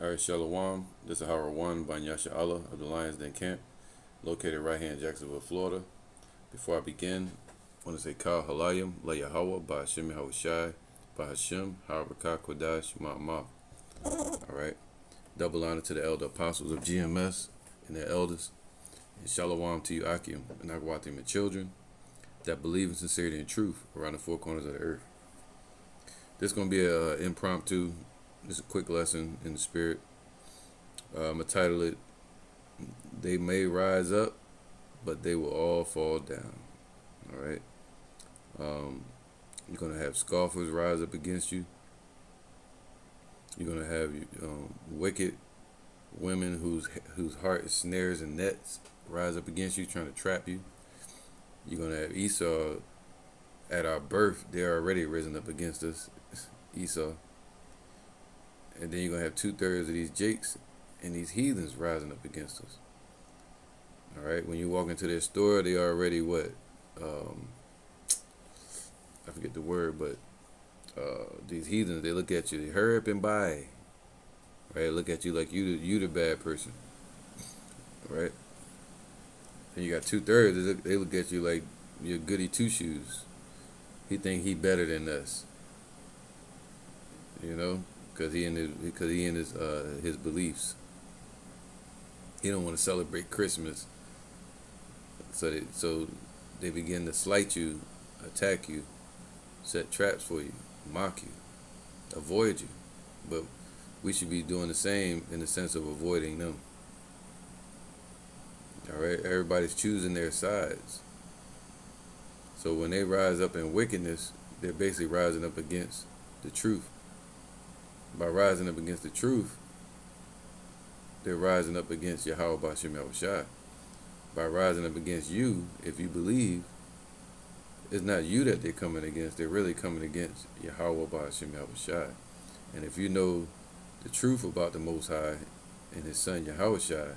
All right, Shalom. This is Howard One by Nyasha Allah of the Lions Den Camp, located right here in Jacksonville, Florida. Before I begin, I want to say Kal Halayim La Yahweh by Hashem Yahushai by Hashem Harabakah Kodash Ma'amah. All right. Double honor to the elder apostles of GMS and their elders. And Shalom to you, Akim, and Akwatim, and children that believe in sincerity and truth around the four corners of the earth. This is going to be an impromptu, just a quick lesson in the spirit. I'm going to title it, They May Rise Up, but They Will All Fall Down. All right? You're going to have scoffers rise up against you. You're going to have wicked women whose heart is snares and nets rise up against you, trying to trap you. You're going to have Esau at our birth. They're already risen up against us, Esau. And then you're going to have 2/3 of these jakes and these heathens rising up against us. All right, when you walk into their store, they already what? I forget the word, but these heathens, they look at you, they hurry up and buy. Right, look at you like you the bad person. Right, and you got 2/3. They look at you like you're goody two shoes. He think he better than us. You know, because he in his beliefs. He don't want to celebrate Christmas, so they begin to slight you, attack you, set traps for you, mock you, avoid you. But we should be doing the same in the sense of avoiding them. All right, everybody's choosing their sides. So when they rise up in wickedness, they're basically rising up against the truth. By rising up against the truth, they're rising up against Yahweh B'Shem Yahushai. By rising up against you, if you believe, it's not you that they're coming against. They're really coming against Yahweh B'Shem Yahushai. And if you know the truth about the Most High and His Son Yahushai,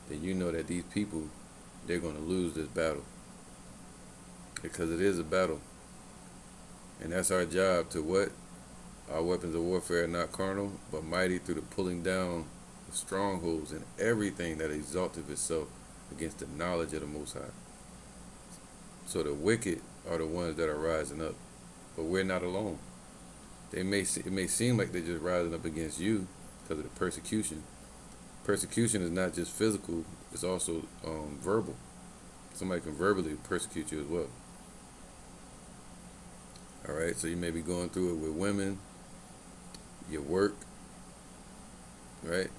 then you know that these people, they're going to lose this battle. Because it is a battle. And that's our job to what? Our weapons of warfare are not carnal, but mighty through the pulling down of strongholds and everything that exalteth itself against the knowledge of the Most High. So the wicked are the ones that are rising up, but we're not alone. It may seem like they're just rising up against you because of the persecution. Persecution is not just physical; it's also verbal. Somebody can verbally persecute you as well. All right, so you may be going through it with women, your work, right?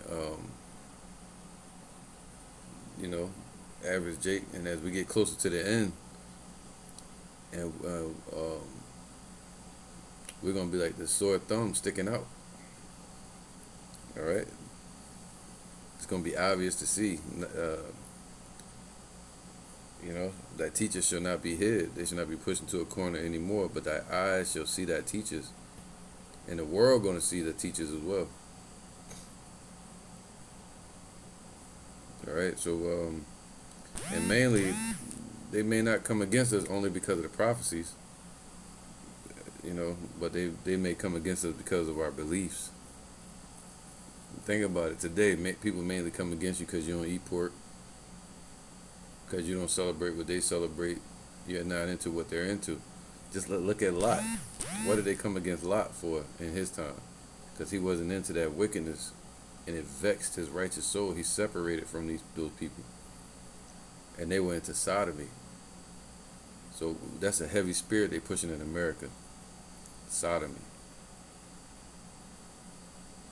Average Jake. And as we get closer to the end, and we're gonna be like the sore thumb sticking out. All right, it's gonna be obvious to see. That teachers shall not be hid. They shall not be pushed into a corner anymore. But thy eyes shall see thy teachers, and the world gonna see the teachers as well. All right, so and mainly, they may not come against us only because of the prophecies, but they may come against us because of our beliefs. Think about it. Today, people mainly come against you because you don't eat pork, because you don't celebrate what they celebrate. You're not into what they're into. Just look at Lot. What did they come against Lot for in his time? Because he wasn't into that wickedness, and it vexed his righteous soul. He separated from those people, and they went into sodomy. So that's a heavy spirit they pushing in America. Sodomy.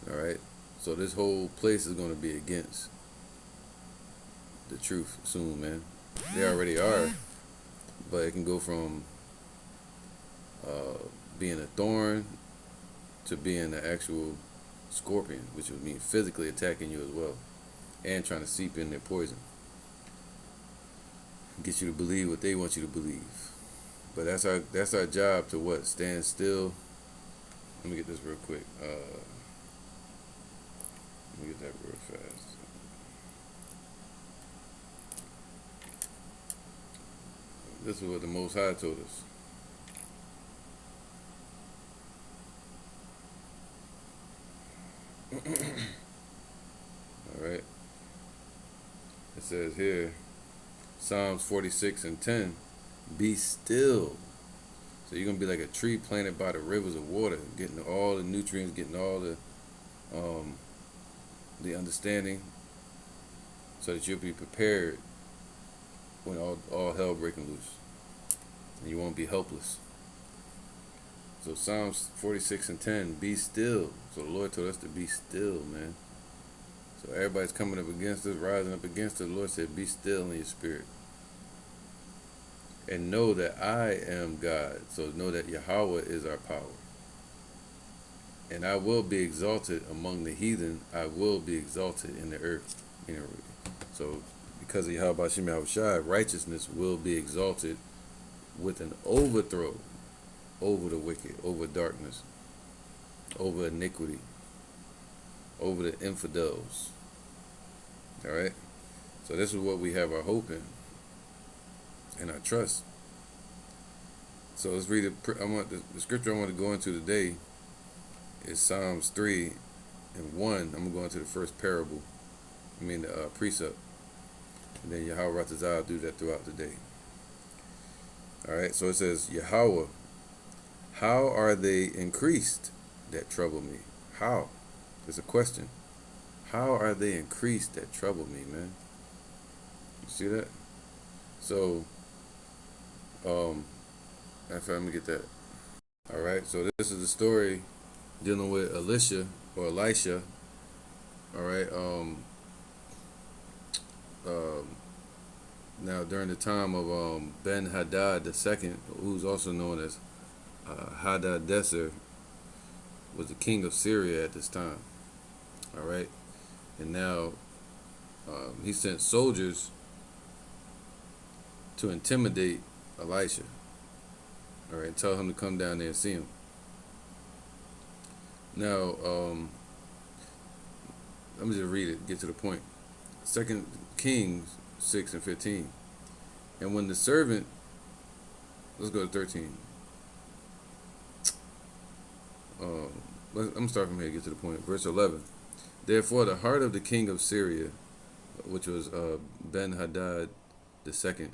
All right. So this whole place is going to be against the truth soon, man. They already are, but it can go from being a thorn to being an actual scorpion, which would mean physically attacking you as well, and trying to seep in their poison, get you to believe what they want you to believe. But that's our job to what? Stand still. Let me get this real quick. Let me get that real fast. This is what the Most High told us. right? It says here, Psalms 46:10, be still. So you're gonna be like a tree planted by the rivers of water, getting all the nutrients, getting all the understanding, so that you'll be prepared when all hell breaking loose, and you won't be helpless. So Psalms 46:10, be still. So the Lord told us to be still, man. So everybody's coming up against us, rising up against us. The Lord said, be still in your spirit. And know that I am God. So know that Yahweh is our power. And I will be exalted among the heathen. I will be exalted in the earth. You know, so because of Yahweh Shem Yahushua, righteousness will be exalted with an overthrow over the wicked, over darkness, over iniquity, over the infidels. All right? So this is what we have our hope in and our trust. So let's read it. The scripture I want to go into today is Psalms 3:1. I'm going to go into the first parable. The precept. And then Yahweh Ratazah will do that throughout the day. All right, so it says, Yahweh, how are they increased that trouble me? How? It's a question. How are they increased that trouble me, man? You see that? So, let me get that. All right, so this is the story dealing with Elisha or Elisha. All right, now during the time of Ben Hadad II, who's also known as Hadadezer, was the king of Syria at this time. All right, and now he sent soldiers to intimidate Elisha. All right, and tell him to come down there and see him. Now, let me just read it, get to the point. 2 Kings 6:15. And when the servant, let's go to 13. I'm going to start from here, get to the point. Verse 11. Therefore, the heart of the king of Syria, which was Ben Hadad II,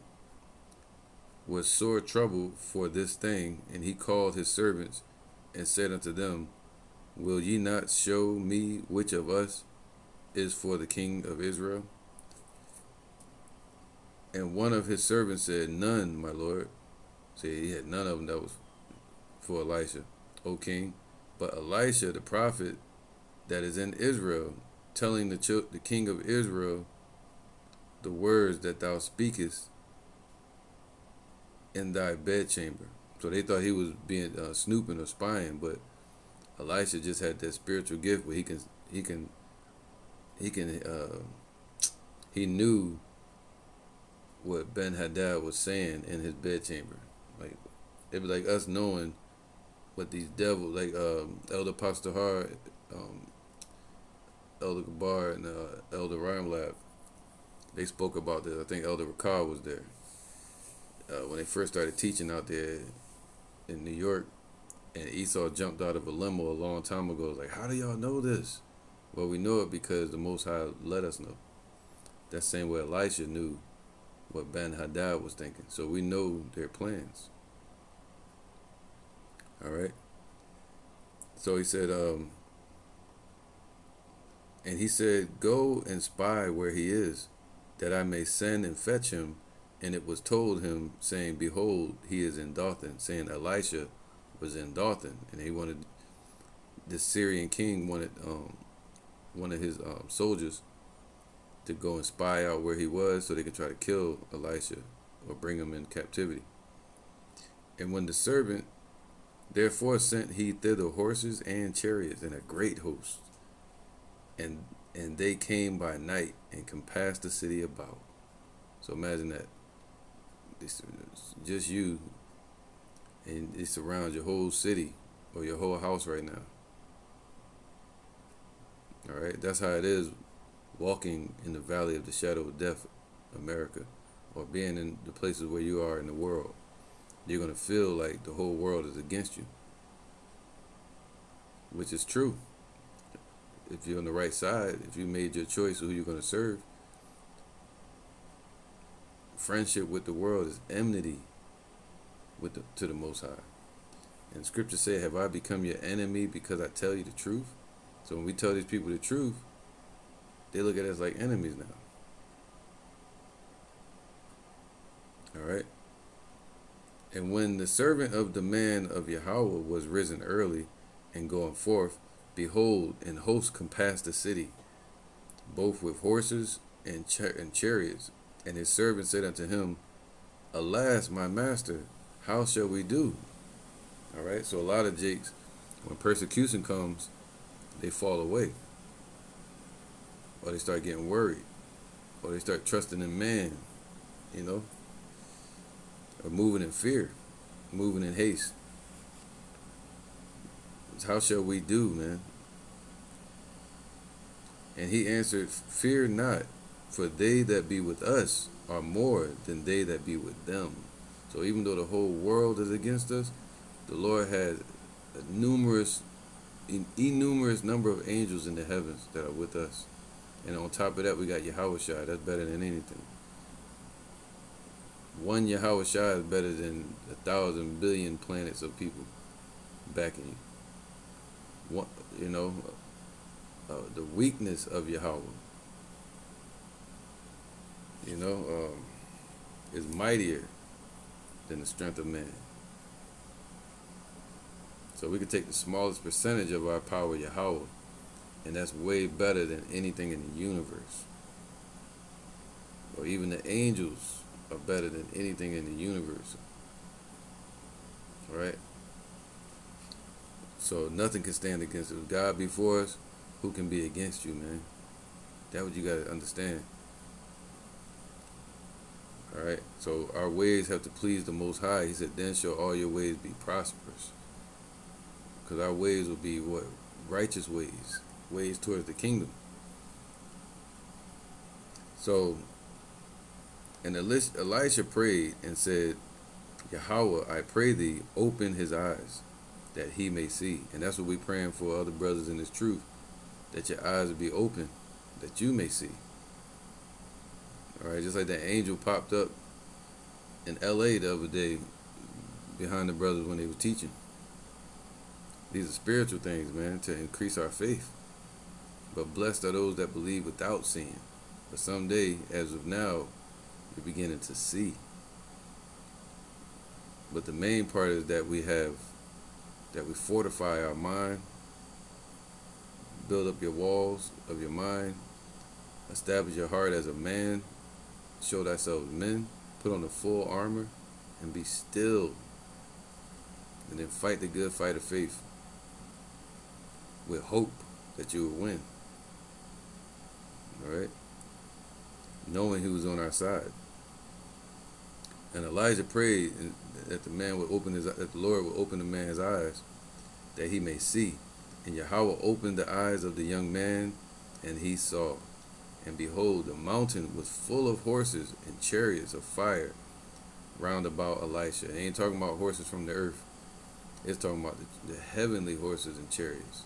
was sore troubled for this thing, and he called his servants and said unto them, will ye not show me which of us is for the king of Israel? And one of his servants said, none, my lord. So he had none of them that was for Elisha, O king. But Elisha, the prophet that is in Israel, telling the king of Israel the words that thou speakest in thy bedchamber. So they thought he was being snooping or spying, but Elisha just had that spiritual gift where he knew what Ben Hadad was saying in his bedchamber. Like it was like us knowing what these devils, like Elder Pastahar, Elder Gabar, and Elder Rhymelab, they spoke about this. I think Elder Rakar was there when they first started teaching out there in New York. And Esau jumped out of a limo a long time ago. Like, how do y'all know this? Well, we know it because the Most High let us know. That same way Elisha knew what Ben Hadad was thinking. So we know their plans. All right. So he said, and he said, go and spy where he is, that I may send and fetch him. And it was told him, saying, behold, he is in Dothan, saying Elisha was in Dothan, and he wanted, the Syrian king wanted one of his soldiers to go and spy out where he was so they could try to kill Elisha or bring him in captivity. And when the servant therefore sent he thither horses and chariots and a great host, and they came by night and compassed the city about. So imagine that. It's just you, and it surrounds your whole city or your whole house right now. All right, that's how it is walking in the valley of the shadow of death, America, or being in the places where you are in the world. You're going to feel like the whole world is against you, which is true. if you're on the right side, if you made your choice of who you're going to serve, friendship with the world is enmity to the Most High. And Scripture said, "Have I become your enemy because I tell you the truth?" So when we tell these people the truth, they look at us like enemies now. All right. And when the servant of the man of Yahweh was risen early and going forth, behold, an host compassed the city, both with horses and chariots. And his servant said unto him, "Alas, my master, how shall we do?" All right. So a lot of jakes, when persecution comes, they fall away, or they start getting worried, or they start trusting in man, you know, or moving in fear, moving in haste. How shall we do, man? And he answered, "Fear not, for they that be with us are more than they that be with them." So even though the whole world is against us, the Lord has a innumerous number of angels in the heavens that are with us. And on top of that, we got Yahushua. That's better than anything. One Yahushua is better than 1,000 billion planets of people backing you. One, you know, the weakness of Yahweh, you know, is mightier than the strength of man. So we could take the smallest percentage of our power, Yahweh, and that's way better than anything in the universe. Or even the angels are better than anything in the universe. All right? So nothing can stand against us. If God before us, who can be against you, man? That's what you got to understand. All right? So our ways have to please the Most High. He said, "Then shall all your ways be prosperous." Because our ways will be what? Righteous ways. Ways towards the kingdom. So, and Elisha prayed and said, "Yahweh, I pray thee, open his eyes, that he may see." And that's what we're praying for other brothers in this truth, that your eyes will be open, that you may see. All right, just like that angel popped up in LA the other day behind the brothers when they were teaching. These are spiritual things, man, to increase our faith. But blessed are those that believe without seeing. But someday, as of now, you're beginning to see. But the main part is that we fortify our mind, build up your walls of your mind, establish your heart as a man, show thyself men, put on the full armor, and be still. And then fight the good fight of faith with hope that you will win. All right? Knowing he was on our side. And Elijah prayed that the Lord would open the man's eyes, that he may see. And Yahweh opened the eyes of the young man, and he saw. And behold, the mountain was full of horses and chariots of fire round about Elisha. It ain't talking about horses from the earth. It's talking about the heavenly horses and chariots.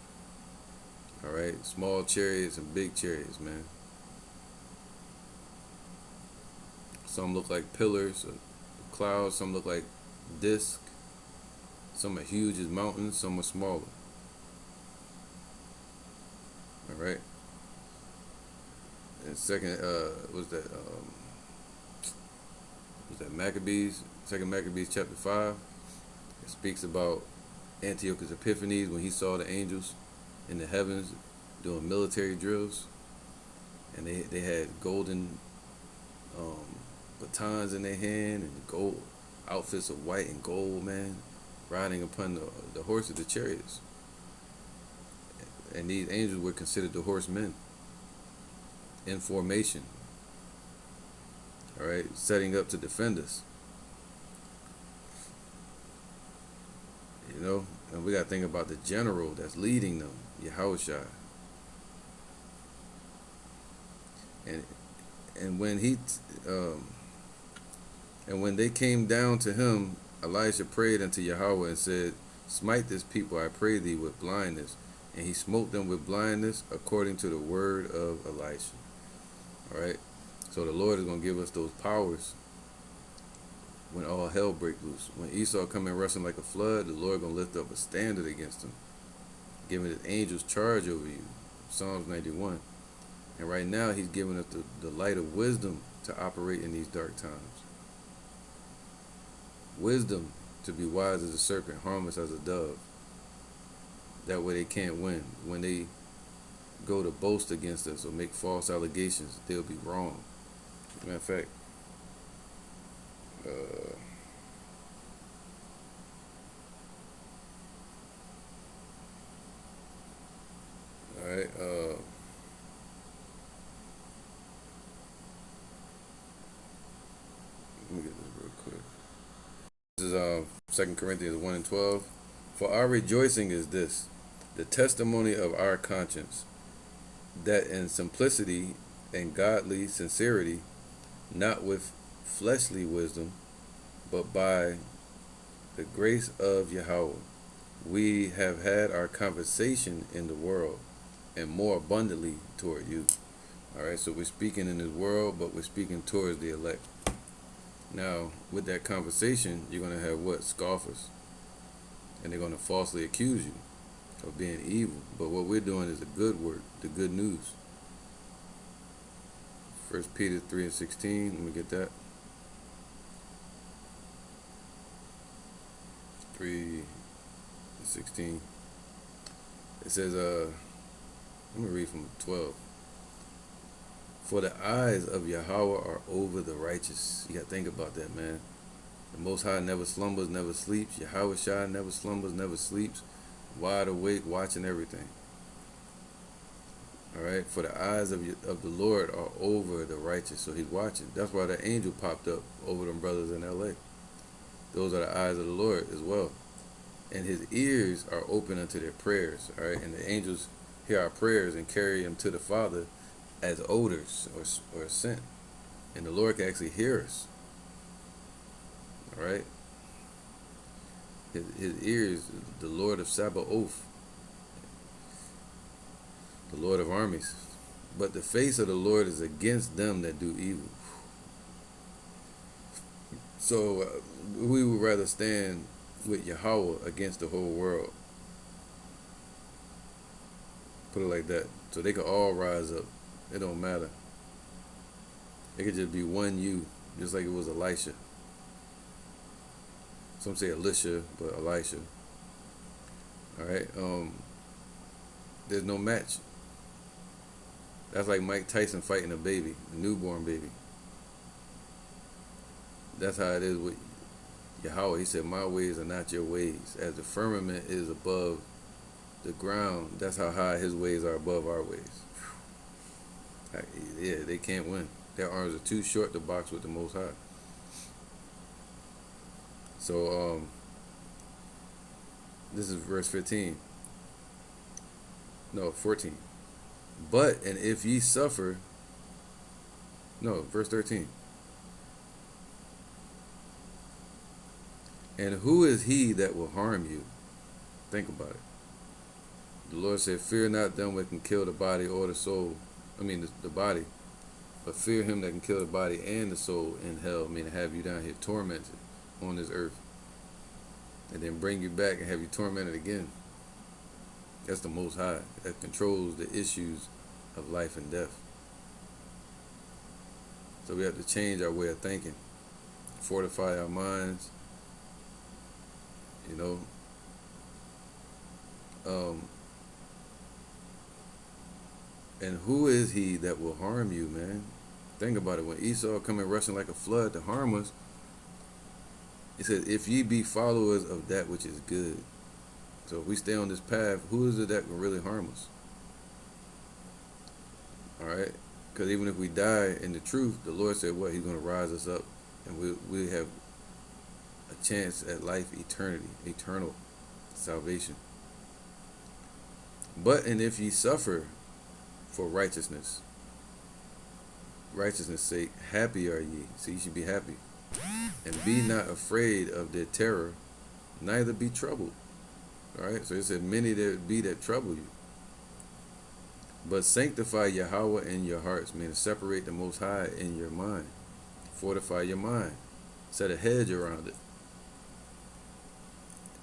All right? Small chariots and big chariots, man. Some look like pillars of clouds. Some look like discs. Some are huge as mountains. Some are smaller. All right? And second, was that Maccabees? Second Maccabees chapter 5. It speaks about Antiochus Epiphanes when he saw the angels in the heavens doing military drills, and they had golden batons in their hand and gold outfits of white and gold, man, riding upon the horses, the chariots. And these angels were considered the horsemen in formation. All right, setting up to defend us. You know, and we got to think about the general that's leading them, Yahushua. And when when they came down to him, Elisha prayed unto Yahweh and said, "Smite this people, I pray thee, with blindness, and he smote them with blindness according to the word of Elisha. All right. So the Lord is going to give us those powers when all hell break loose. When Esau come in rushing like a flood, the Lord going to lift up a standard against him, giving his angels charge over you. Psalms 91. And right now he's giving us the light of wisdom to operate in these dark times. Wisdom to be wise as a serpent, harmless as a dove. That way they can't win. When they go to boast against us or make false allegations, they'll be wrong. Matter of fact, all right, let me get this real quick. This is 2 Corinthians 1 and 12. For our rejoicing is this, the testimony of our conscience, that in simplicity and godly sincerity, not with fleshly wisdom, but by the grace of Yahweh, we have had our conversation in the world, and more abundantly toward you. All right, so we're speaking in this world, but we're speaking towards the elect. Now, with that conversation, you're going to have what? Scoffers. And they're going to falsely accuse you of being evil. But what we're doing is the good work, the good news. 1 Peter 3 and 16, let me get that. 3 and 16. It says, let me read from 12. For the eyes of Yahweh are over the righteous. You got to think about that, man. The Most High never slumbers, never sleeps. Yahweh Shai never slumbers, never sleeps. Wide awake, watching everything. All right. For the eyes of the Lord are over the righteous. So he's watching. That's why the angel popped up over them brothers in L.A. Those are the eyes of the Lord as well. And his ears are open unto their prayers. All right. And the angels hear our prayers and carry them to the Father as odors or scent. And the Lord can actually hear us. All right. His ears, the Lord of Sabaoth, the Lord of armies. But the face of the Lord is against them that do evil. So we would rather stand with Yahweh against the whole world. Put it like that. So they could all rise up. It don't matter. It could just be one you, just like it was Elisha. Some say Elisha, but Elisha. All right. There's no match. That's like Mike Tyson fighting a baby, a newborn baby. That's how it is with Yahweh. He said, my ways are not your ways. As the firmament is above the ground, that's how high his ways are above our ways. Yeah, they can't win. Their arms are too short to box with the Most High. So, this is verse 15. No, 14. But, and if ye suffer, no, verse 13. And who is he that will harm you? Think about it. The Lord said, fear not them that can kill the body or the soul. I mean, the body. But fear him that can kill the body and the soul in hell. I mean, have you down here tormented on this earth. And then bring you back and have you tormented again. That's the Most High that controls the issues of life and death. So we have to change our way of thinking, fortify our minds, you know. And who is he that will harm you, man? Think about it. When Esau coming rushing like a flood to harm us, he said, if ye be followers of that which is good. So if we stay on this path, who is it that can really harm us? All right? Because even if we die in the truth, the Lord said what? He's going to rise us up, and we have a chance at life, eternal salvation. But, and if ye suffer for righteousness' sake, happy are ye. So you should be happy. And be not afraid of their terror, neither be troubled. All right? So it said, many there be that trouble you. But sanctify Yahweh in your hearts, meaning separate the Most High in your mind. Fortify your mind. Set a hedge around it.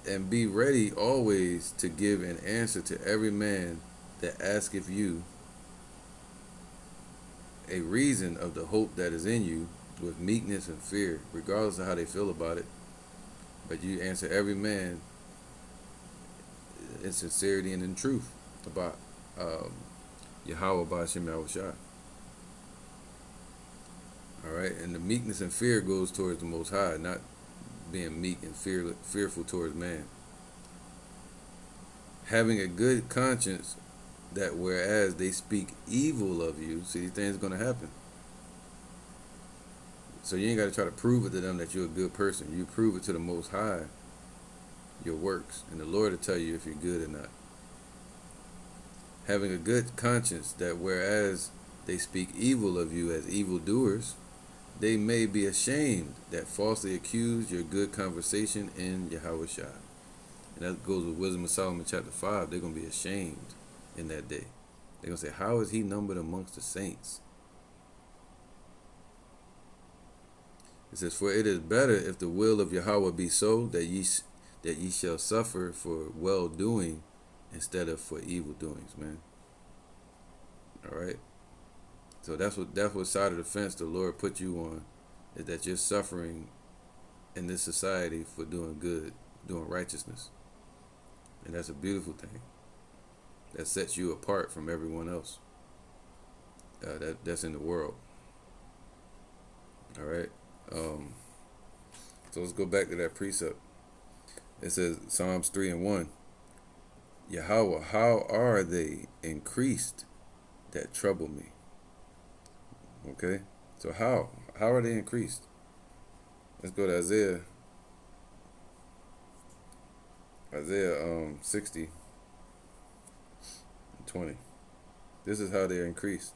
And be ready always to give an answer to every man that asketh you a reason of the hope that is in you with meekness and fear, regardless of how they feel about it. But you answer every man in sincerity and in truth about Yahweh Ba'ashem Yahushua. All right, and the meekness and fear goes towards the Most High, not being meek and fearful towards man. Having a good conscience, that whereas they speak evil of you, see, these things are going to happen. So you ain't got to try to prove it to them that you're a good person. You prove it to the Most High, your works, and the Lord will tell you if you're good or not. Having a good conscience, that whereas they speak evil of you as evildoers, they may be ashamed that falsely accuse your good conversation in Yahushua. And that goes with Wisdom of Solomon chapter 5. They're going to be ashamed in that day. They're going to say, how is he numbered amongst the saints? It says, for it is better if the will of Yahweh be so that ye shall suffer for well-doing instead of for evil doings, man. All right? So that's what side of the fence the Lord put you on, is that you're suffering in this society for doing good, doing righteousness. And that's a beautiful thing. That sets you apart from everyone else that's in the world. All right? So let's go back to that precept. It says, Psalms 3:1, Yahweh, how are they increased that trouble me? Okay, so how are they increased? Let's go to Isaiah 60:20. This is how they're increased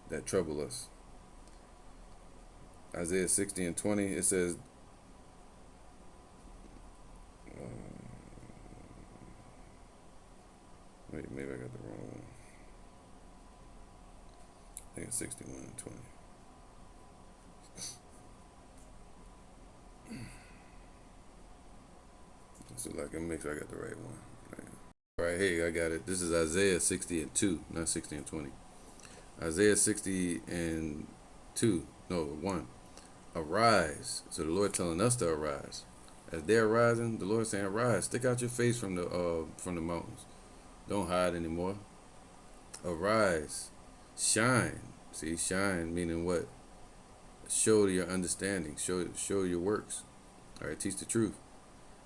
that trouble us. Isaiah 60:20, it says, wait, maybe I got the wrong one. I think it's 61:20. So like, let me make sure I got the right one. All right, hey, I got it. This is Isaiah 60:2, not 60:20. Isaiah 1. Arise. So the Lord telling us to arise. As they're rising, the Lord saying, arise, stick out your face from the mountains. Don't hide anymore. Arise, shine. See, shine meaning what? Show your understanding. Show your works. All right, teach the truth.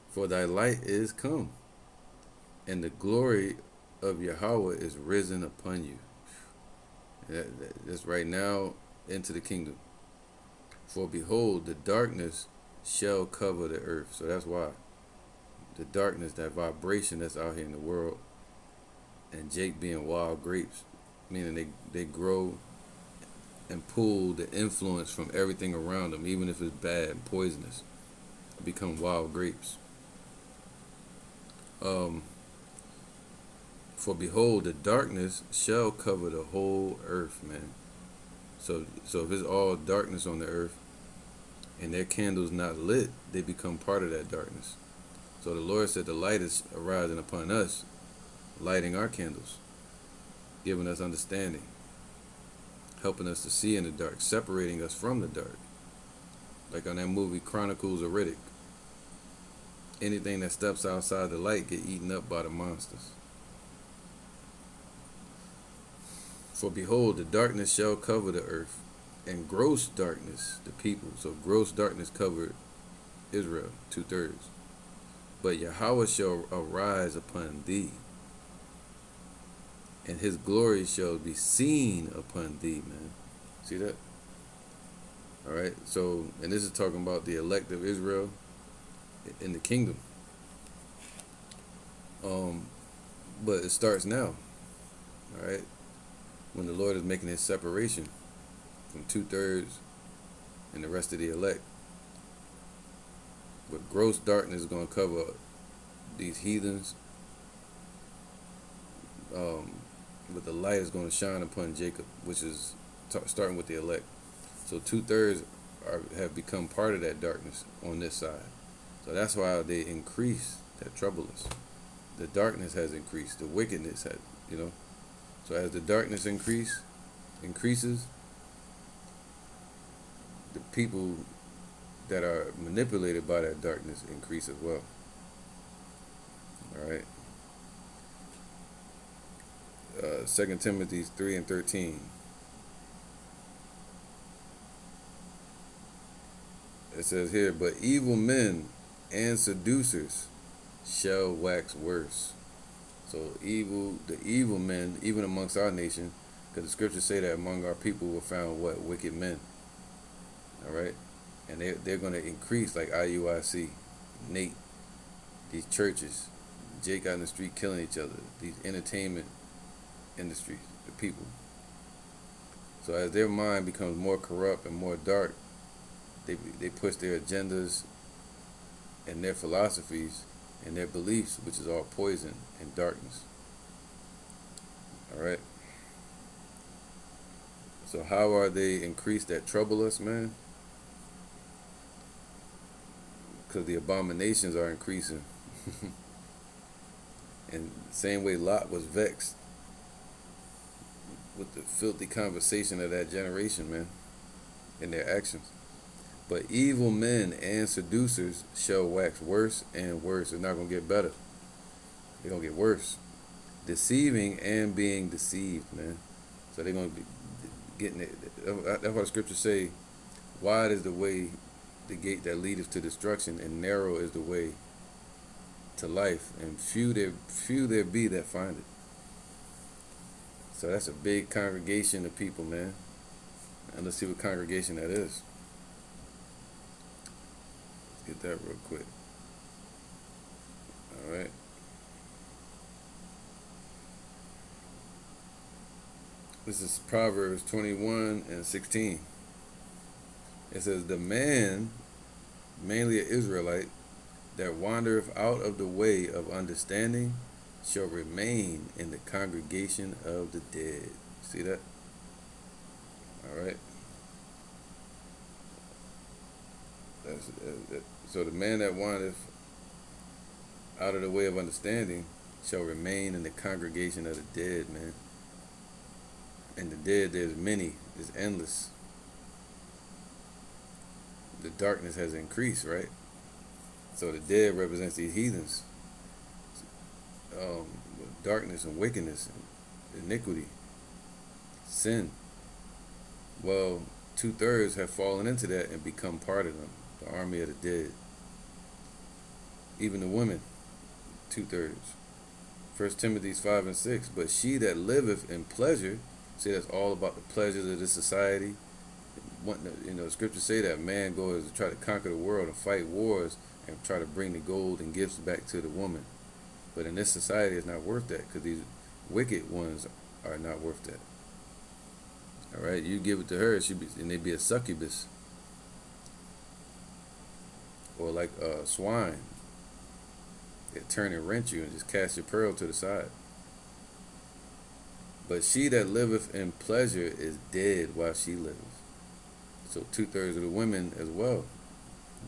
For thy light is come, and the glory of Yahweh is risen upon you. That's right now into the kingdom. For behold, the darkness shall cover the earth. So that's why. The darkness, that vibration that's out here in the world, and Jake being wild grapes, meaning they grow and pull the influence from everything around them, even if it's bad and poisonous, become wild grapes. For behold, the darkness shall cover the whole earth, man. So if it's all darkness on the earth, and their candle's not lit, they become part of that darkness. So the Lord said the light is arising upon us, lighting our candles, giving us understanding, helping us to see in the dark, separating us from the dark. Like on that movie Chronicles of Riddick. Anything that steps outside the light get eaten up by the monsters. For behold, the darkness shall cover the earth, and gross darkness the people. So gross darkness covered Israel, 2/3. But Yahweh shall arise upon thee, and his glory shall be seen upon thee, man. See that? All right. So, and this is talking about the elect of Israel in the kingdom. But it starts now. All right. When the Lord is making his separation from 2/3 and the rest of the elect. But gross darkness is going to cover these heathens, but the light is going to shine upon Jacob, which is starting with the elect. So 2/3 have become part of that darkness on this side. So that's why they increase that trouble us. The darkness has increased. The wickedness has, you know. So as the darkness increases, the people that are manipulated by that darkness increase as well. All right. 2 Timothy 3:13. It says here, but evil men and seducers shall wax worse. So the evil men, even amongst our nation, because the scriptures say that among our people were found what? Wicked men. All right. And they're going to increase like IUIC, Nate, these churches, Jake out in the street killing each other, these entertainment industries, the people. So as their mind becomes more corrupt and more dark, they push their agendas and their philosophies and their beliefs, which is all poison and darkness. All right. So how are they increased that trouble us, man? Because the abominations are increasing. And the same way Lot was vexed with the filthy conversation of that generation, man, and their actions. But evil men and seducers shall wax worse and worse. It's not going to get better. They're going to get worse. Deceiving and being deceived, man. So they're going to be getting it. That's why the scriptures say, wide is the way, the gate that leadeth to destruction, and narrow is the way to life, and few there be that find it. So that's a big congregation of people, man. And let's see what congregation that is. Let's get that real quick. All right. This is Proverbs 21:16. It says, the man, mainly an Israelite, that wandereth out of the way of understanding shall remain in the congregation of the dead. See that? All right. So the man that wandereth out of the way of understanding shall remain in the congregation of the dead, man. And the dead, there's many, it's endless. The darkness has increased, right? So the dead represents these heathens. Darkness and wickedness, and iniquity, sin. Well, 2/3 have fallen into that and become part of them, the army of the dead. Even the women, 2/3. 1 Timothy 5:6. But she that liveth in pleasure, see, that's all about the pleasures of this society. The scriptures say that man goes to try to conquer the world and fight wars and try to bring the gold and gifts back to the woman. But in this society, it's not worth that, because these wicked ones are not worth that. All right, you give it to her, and they be a succubus, or like swine. They turn and rent you and just cast your pearl to the side. But she that liveth in pleasure is dead while she liveth. So 2/3 of the women as well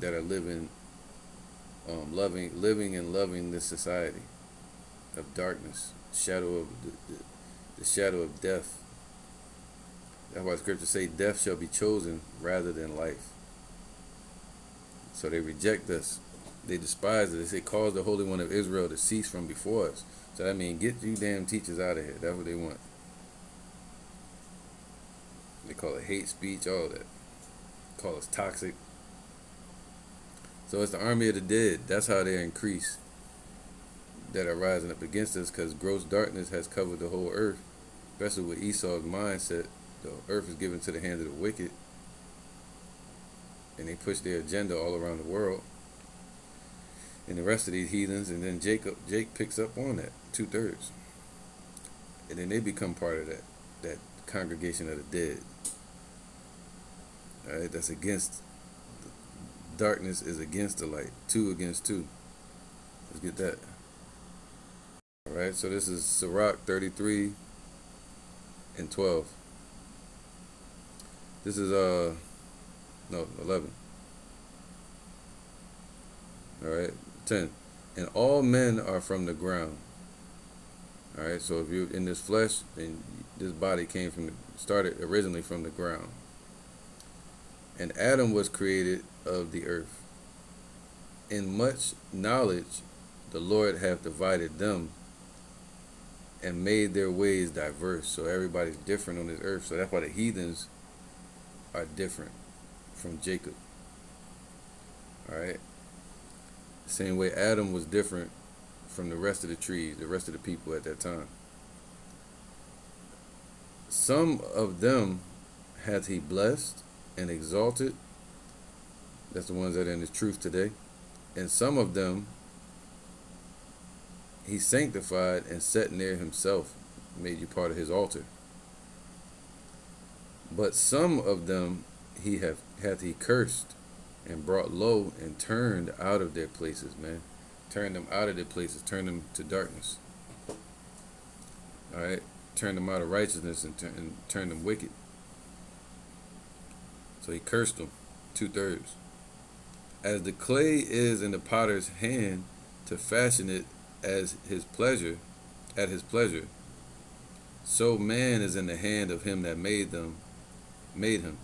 that are living and loving this society of darkness, shadow of the shadow of death. That's why the scriptures say death shall be chosen rather than life. So they reject us. They despise us. They say, cause the Holy One of Israel to cease from before us. So that means get you damn teachers out of here. That's what they want. They call it hate speech, all that. Call us toxic. So it's the army of the dead. That's how they increase, that are rising up against us, because gross darkness has covered the whole earth, especially with Esau's mindset. The earth is given to the hand of the wicked, and they push their agenda all around the world. And the rest of these heathens, and then Jake picks up on that, 2/3. And then they become part of that congregation of the dead. All right, that's against, darkness is against the light. 2 against 2. Let's get that. All right, so this is Sirach 33, and 12. This is no 11. All right, 10. And all men are from the ground. All right, so if you're in this flesh, then this body started originally from the ground. And Adam was created of the earth. In much knowledge, the Lord hath divided them and made their ways diverse. So everybody's different on this earth. So that's why the heathens are different from Jacob. All right. Same way Adam was different from the rest of the trees, the rest of the people at that time. Some of them hath he blessed and exalted. That's the ones that are in the truth today. And some of them he sanctified and set near himself, made you part of his altar. But some of them hath he cursed and brought low and turned out of their places, man. Turned them out of their places, turned them to darkness. All right, turned them out of righteousness and turned them wicked. So he cursed them, 2/3. As the clay is in the potter's hand to fashion it as his pleasure, at his pleasure, so man is in the hand of him that made him,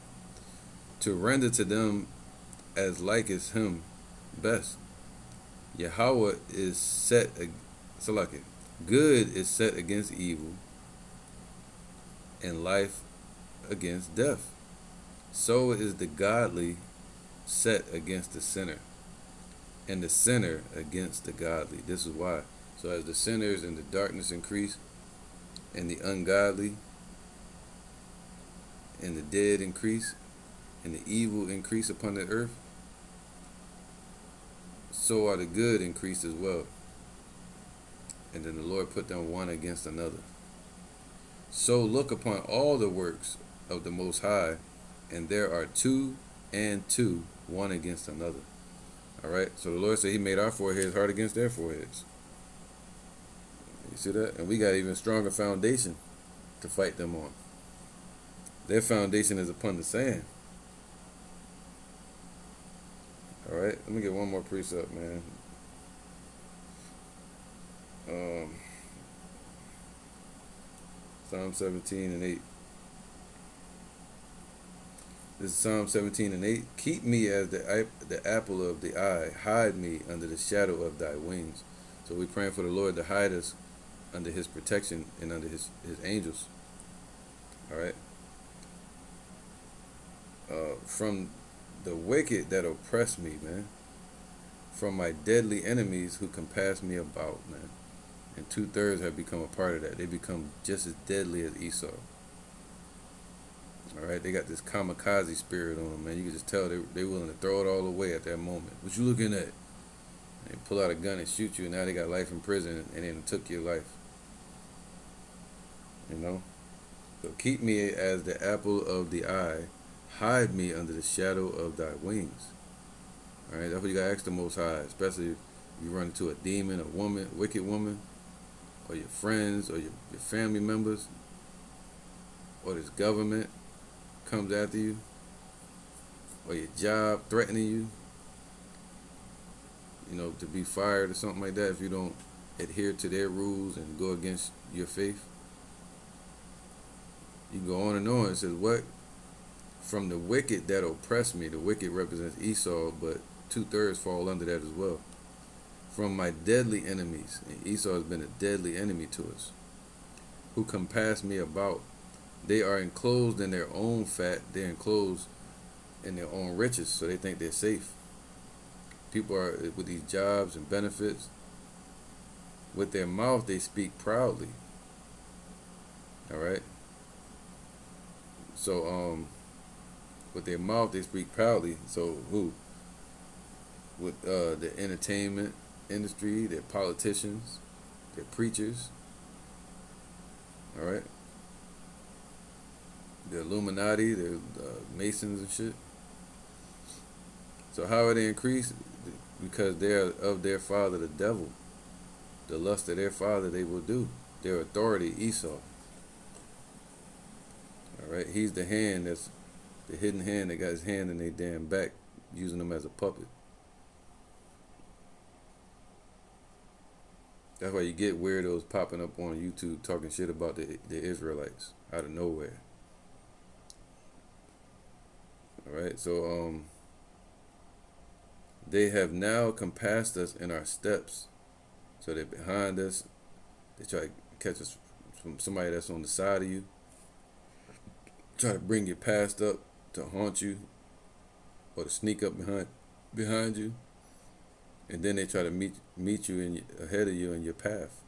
to render to them as like as him best. Yahweh is good is set against evil, and life against death. So is the godly set against the sinner, and the sinner against the godly. This is why. So as the sinners and the darkness increase, and the ungodly and the dead increase, and the evil increase upon the earth, so are the good increased as well. And then the Lord put them one against another. So look upon all the works of the Most High, and there are 2 and 2, one against another. All right, so the Lord said he made our foreheads hard against their foreheads. You see that? And we got even stronger foundation to fight them on. Their foundation is upon the sand. All right, let me get one more precept, man. Psalm 17 and 8. This is Psalm 17 and 8. Keep me as the apple of the eye. Hide me under the shadow of thy wings. So we're praying for the Lord to hide us under his protection and under his angels. All right. From the wicked that oppress me, man. From my deadly enemies who compass me about, man. And 2/3 have become a part of that. They become just as deadly as Esau. All right, they got this kamikaze spirit on them, man. You can just tell they're willing to throw it all away at that moment. What you looking at? They pull out a gun and shoot you, and now they got life in prison, and then took your life. You know? So keep me as the apple of the eye. Hide me under the shadow of thy wings. All right, that's what you got to ask the Most High, especially if you run into a demon, a woman, a wicked woman, or your friends, or your family members, or this government comes after you, or your job threatening you, to be fired or something like that if you don't adhere to their rules and go against your faith. You can go on and on. It says, what? From the wicked that oppress me. The wicked represents Esau, but 2/3 fall under that as well. From my deadly enemies. And Esau has been a deadly enemy to us. Who compass me about. They are enclosed in their own fat. They're enclosed in their own riches, so they think they're safe. People are with these jobs and benefits. With their mouth, they speak proudly. All right. So, with their mouth, they speak proudly. So who? With the entertainment industry, their politicians, their preachers. All right. The Illuminati, the Masons and shit. So how are they increased? Because they are of their father, the devil. The lust of their father they will do. Their authority, Esau. right? He's the hand that's the hidden hand that got his hand in their damn back, using them as a puppet. That's why you get weirdos popping up on YouTube talking shit about the Israelites out of nowhere. All right, so they have now compassed us in our steps, so they're behind us. They try to catch us from somebody that's on the side of you, try to bring your past up to haunt you, or to sneak up behind you, and then they try to meet you ahead of you in your path,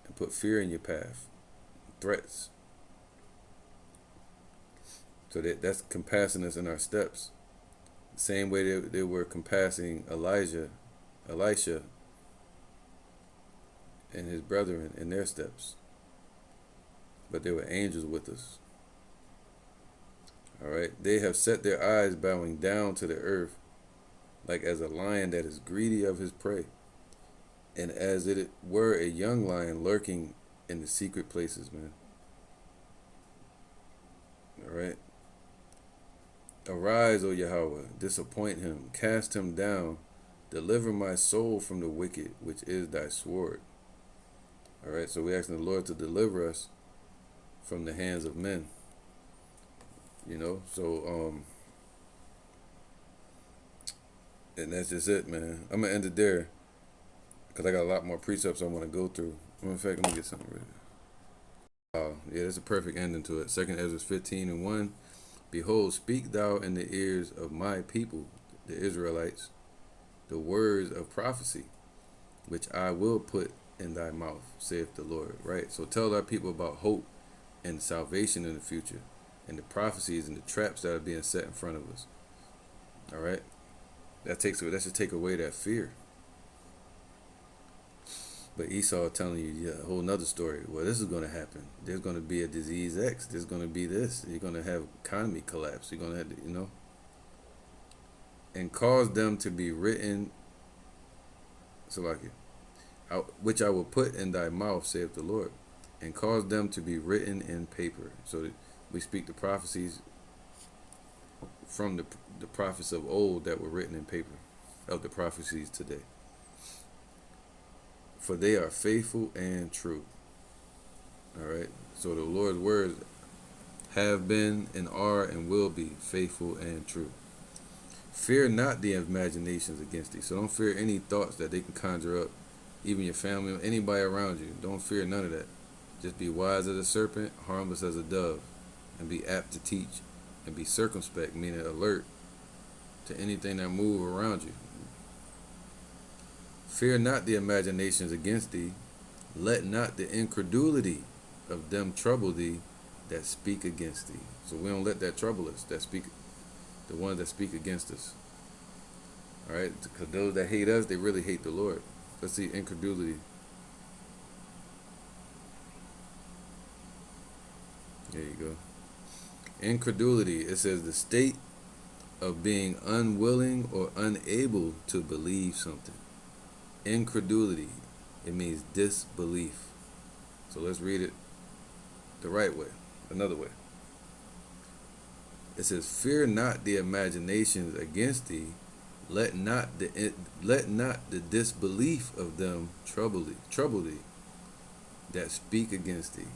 and put fear in your path, threats. So that's compassing us in our steps. The same way they were compassing Elisha and his brethren in their steps. But there were angels with us. All right. They have set their eyes bowing down to the earth, like as a lion that is greedy of his prey, and as it were a young lion lurking in the secret places, man. All right. Arise, O Yahweh, disappoint him, cast him down, deliver my soul from the wicked, which is thy sword. All right, so we're asking the Lord to deliver us from the hands of men. You know, so and that's just it, man. I'm gonna end it there because I got a lot more precepts I want to go through. In fact, let me get something ready. Yeah, that's a perfect ending to it. 2 Ezra 15:1. Behold, speak thou in the ears of my people, the Israelites, the words of prophecy, which I will put in thy mouth, saith the Lord. Right? So tell our people about hope and salvation in the future, and the prophecies and the traps that are being set in front of us. All right? That should take away that fear. But Esau telling you a whole nother story. Well, this is going to happen. There's going to be a disease X. There's going to be this. You're going to have economy collapse. You're going to have, and cause them to be written, which I will put in thy mouth, saith the Lord, and cause them to be written in paper. So that we speak the prophecies from the prophets of old that were written in paper, of the prophecies today. For they are faithful and true. All right. So the Lord's words have been and are and will be faithful and true. Fear not the imaginations against thee. So don't fear any thoughts that they can conjure up, even your family, anybody around you. Don't fear none of that. Just be wise as a serpent, harmless as a dove, and be apt to teach, and be circumspect, meaning alert to anything that move around you. Fear not the imaginations against thee. Let not the incredulity of them trouble thee that speak against thee. So we don't let that trouble us, the ones that speak against us. All right? Because those that hate us, they really hate the Lord. Let's see, incredulity. There you go. Incredulity, it says the state of being unwilling or unable to believe something. Incredulity, it means disbelief. So let's read it the right way, another way. It says, fear not the imaginations against thee, let not the disbelief of them trouble thee that speak against thee.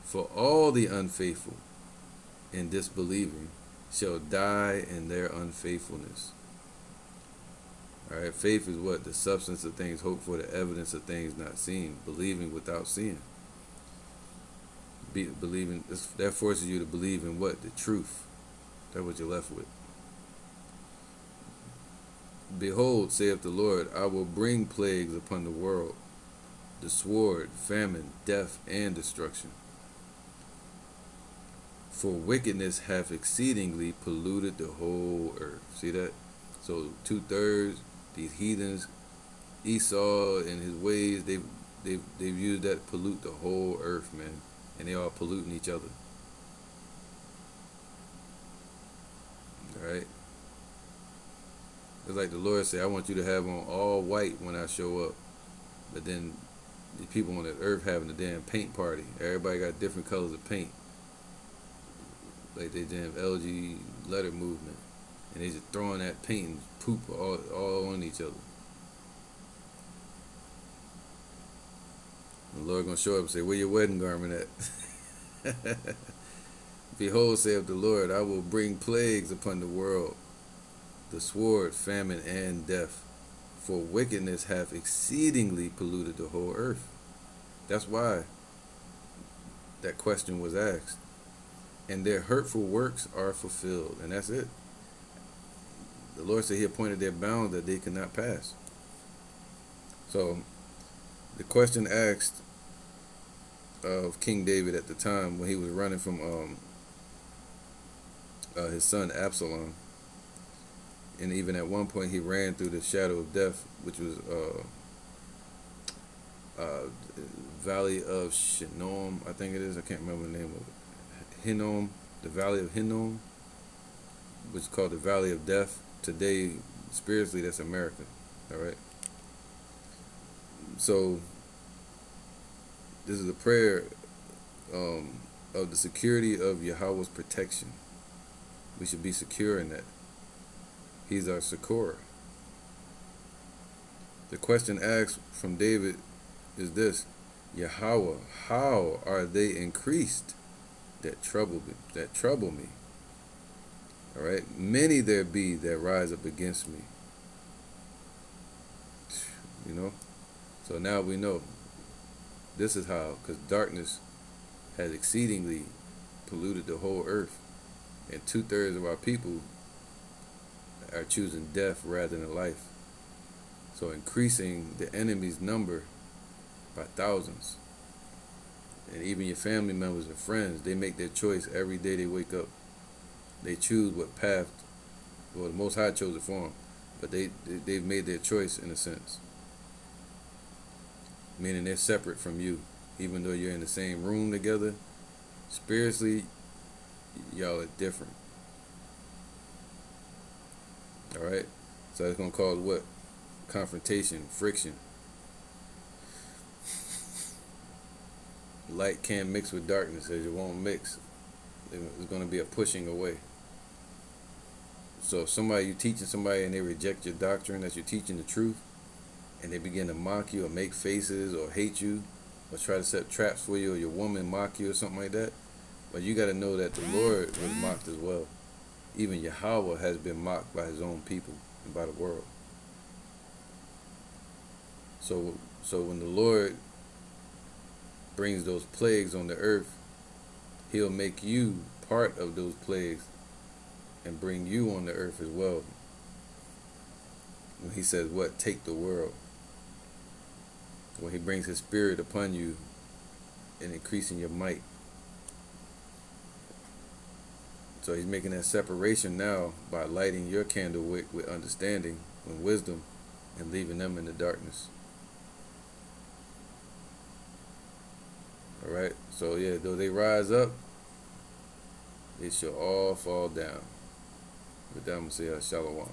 For all the unfaithful and disbelieving shall die in their unfaithfulness. All right, faith is what? The substance of things hoped for, the evidence of things not seen, believing without seeing. Believing, that forces you to believe in what? The truth. That's what you're left with. Behold, saith the Lord, I will bring plagues upon the world, the sword, famine, death, and destruction. For wickedness hath exceedingly polluted the whole earth. See that? So 2/3, these heathens, Esau and his ways, they've used that to pollute the whole earth, man. And they are polluting each other. All right? It's like the Lord said, I want you to have on all white when I show up. But then The people on the earth having a damn paint party. Everybody got different colors of paint. Like they damn LG letter movement. And they just throwing that paint and poop all on each other. The Lord gonna show up and say, "Where your wedding garment at?" Behold, saith the Lord, I will bring plagues upon the world, the sword, famine, and death. For wickedness hath exceedingly polluted the whole earth. That's why that question was asked. And their hurtful works are fulfilled. And that's it. The Lord said he appointed their bounds that they could not pass. So the question asked of King David at the time when he was running from his son Absalom, and even at one point he ran through the shadow of death, which was Valley of Hinnom, I think it is. I can't remember the name of it. Hinnom, the Valley of Hinnom, which is called the Valley of Death. Today, spiritually, that's America. All right. So this is a prayer of the security of Yahweh's protection. We should be secure in that. He's our succorer. The question asked from David is this: Yahweh, how are they increased that trouble me? All right, many there be that rise up against me. You know, so now we know. This is how, because darkness has exceedingly polluted the whole earth, and 2/3 of our people are choosing death rather than life. So increasing the enemy's number by thousands. And even your family members and friends, they make their choice every day they wake up. They choose what path, well, the Most High chose it for them, but they've made their choice in a sense. Meaning they're separate from you. Even though you're in the same room together, spiritually, y'all are different. All right? So it's going to cause what? Confrontation, friction. Light can't mix with darkness, as it won't mix. There's going to be a pushing away. So if you're teaching somebody and they reject your doctrine, that you're teaching the truth, and they begin to mock you or make faces or hate you or try to set traps for you, or your woman mock you or something like that, but you got to know that the Lord was mocked as well. Even Yahweh has been mocked by his own people and by the world. So when the Lord brings those plagues on the earth, he'll make you part of those plagues and bring you on the earth as well. When he says, what? Take the world. When he brings his spirit upon you and increasing your might. So he's making that separation now by lighting your candle wick with understanding and wisdom and leaving them in the darkness. All right. So yeah, though they rise up, they shall all fall down. With that, I'm going to say Shalom.